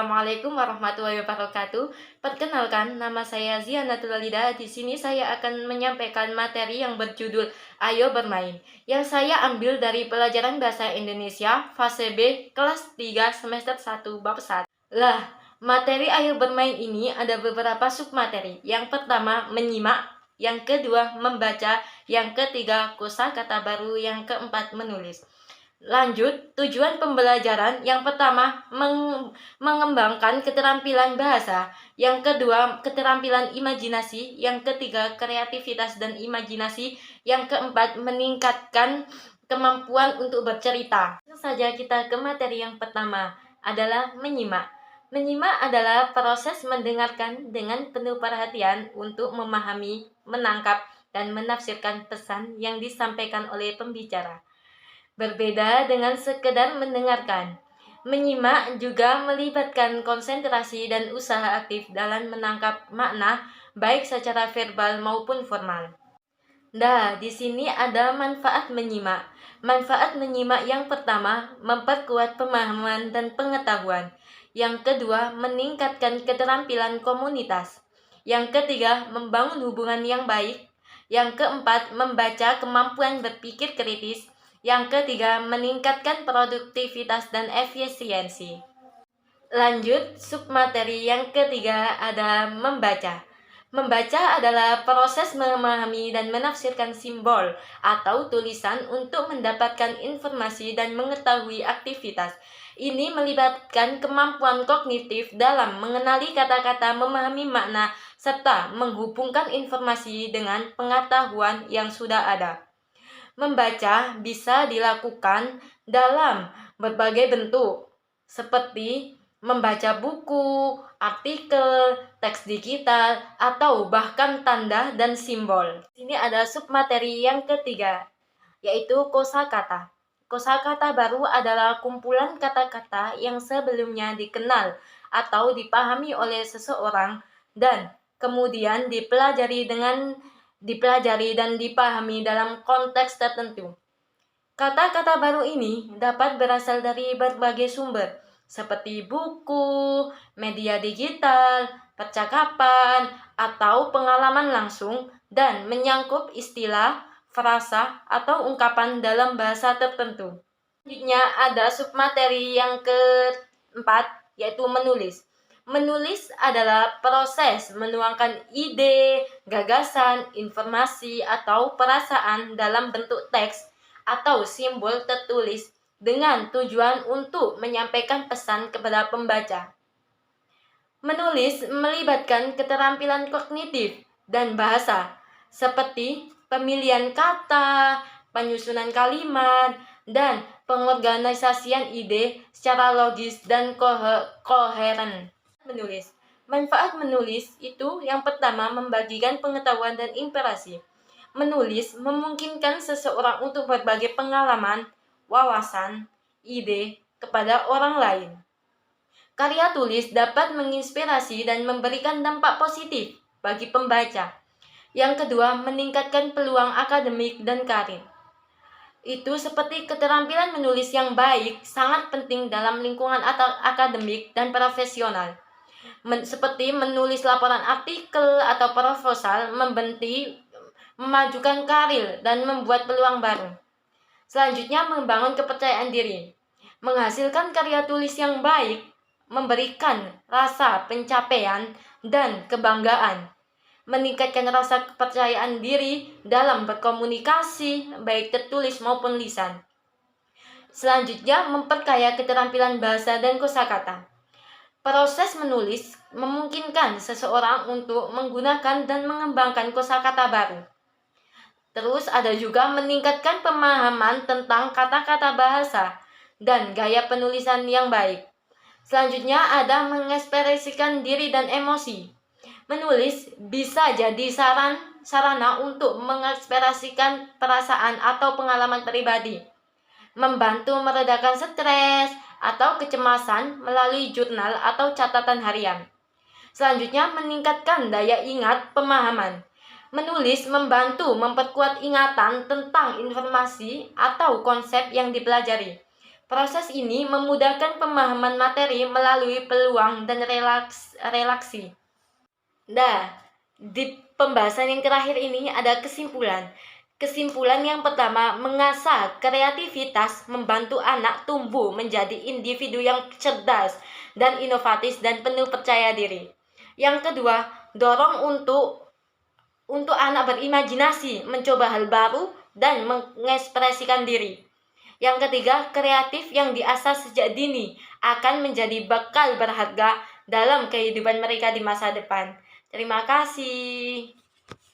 Assalamualaikum warahmatullahi wabarakatuh. Perkenalkan, nama saya Zianatul Walida. Di sini saya akan menyampaikan materi yang berjudul Ayo Bermain, yang saya ambil dari pelajaran Bahasa Indonesia fase B kelas 3 semester 1 bab 1. Lah, materi Ayo Bermain ini ada beberapa submateri. Yang pertama, menyimak. Yang kedua, membaca. Yang ketiga, kosakata baru. Yang keempat, menulis. Lanjut, tujuan pembelajaran yang pertama mengembangkan keterampilan bahasa, yang kedua keterampilan imajinasi, yang ketiga kreativitas dan imajinasi, yang keempat meningkatkan kemampuan untuk bercerita. Langsung saja kita ke materi yang pertama adalah menyimak. Menyimak adalah proses mendengarkan dengan penuh perhatian untuk memahami, menangkap, dan menafsirkan pesan yang disampaikan oleh pembicara. Berbeda dengan sekedar mendengarkan, menyimak juga melibatkan konsentrasi dan usaha aktif dalam menangkap makna, baik secara verbal maupun formal. Nah, di sini ada manfaat menyimak. Manfaat menyimak yang pertama, memperkuat pemahaman dan pengetahuan. Yang kedua, meningkatkan keterampilan komunitas. Yang ketiga, membangun hubungan yang baik. Yang keempat, membaca kemampuan berpikir kritis. Yang ketiga, meningkatkan produktivitas dan efisiensi. Lanjut, submateri yang ketiga ada membaca. Membaca adalah proses memahami dan menafsirkan simbol atau tulisan untuk mendapatkan informasi dan mengetahui aktivitas. Ini melibatkan kemampuan kognitif dalam mengenali kata-kata, memahami makna, serta menghubungkan informasi dengan pengetahuan yang sudah ada. Membaca bisa dilakukan dalam berbagai bentuk, seperti membaca buku, artikel, teks digital, atau bahkan tanda dan simbol. Ini ada submateri yang ketiga, yaitu kosakata. Kosakata baru adalah kumpulan kata-kata yang sebelumnya dikenal atau dipahami oleh seseorang dan kemudian dipelajari dan dipahami dalam konteks tertentu. Kata-kata baru ini dapat berasal dari berbagai sumber, seperti buku, media digital, percakapan, atau pengalaman langsung, dan menyangkut istilah, frasa, atau ungkapan dalam bahasa tertentu. Selanjutnya ada submateri yang keempat, yaitu menulis. Menulis adalah proses menuangkan ide, gagasan, informasi, atau perasaan dalam bentuk teks atau simbol tertulis dengan tujuan untuk menyampaikan pesan kepada pembaca. Menulis melibatkan keterampilan kognitif dan bahasa, seperti pemilihan kata, penyusunan kalimat, dan pengorganisasian ide secara logis dan koheren. Menulis. Manfaat menulis itu yang pertama membagikan pengetahuan dan inspirasi. Menulis memungkinkan seseorang untuk berbagi pengalaman, wawasan, ide kepada orang lain. Karya tulis dapat menginspirasi dan memberikan dampak positif bagi pembaca. Yang kedua, meningkatkan peluang akademik dan karir. Itu seperti keterampilan menulis yang baik sangat penting dalam lingkungan akademik dan profesional. Seperti menulis laporan artikel atau proposal, memajukan karir dan membuat peluang baru. Selanjutnya, membangun kepercayaan diri. Menghasilkan karya tulis yang baik, memberikan rasa pencapaian dan kebanggaan. Meningkatkan rasa kepercayaan diri dalam berkomunikasi, baik tertulis maupun lisan. Selanjutnya, memperkaya keterampilan bahasa dan kosakata. Proses menulis memungkinkan seseorang untuk menggunakan dan mengembangkan kosakata baru. Terus ada juga meningkatkan pemahaman tentang kata-kata bahasa dan gaya penulisan yang baik. Selanjutnya ada mengekspresikan diri dan emosi. Menulis bisa jadi sarana untuk mengekspresikan perasaan atau pengalaman pribadi, membantu meredakan stres atau kecemasan melalui jurnal atau catatan harian. Selanjutnya, meningkatkan daya ingat pemahaman. Menulis membantu memperkuat ingatan tentang informasi atau konsep yang dipelajari. Proses ini memudahkan pemahaman materi melalui peluang dan relaksi. Nah, di pembahasan yang terakhir ini ada kesimpulan. Kesimpulan yang pertama, mengasah kreativitas membantu anak tumbuh menjadi individu yang cerdas dan inovatif dan penuh percaya diri. Yang kedua, dorong untuk anak berimajinasi, mencoba hal baru dan mengekspresikan diri. Yang ketiga, kreatif yang diasah sejak dini akan menjadi bekal berharga dalam kehidupan mereka di masa depan. Terima kasih.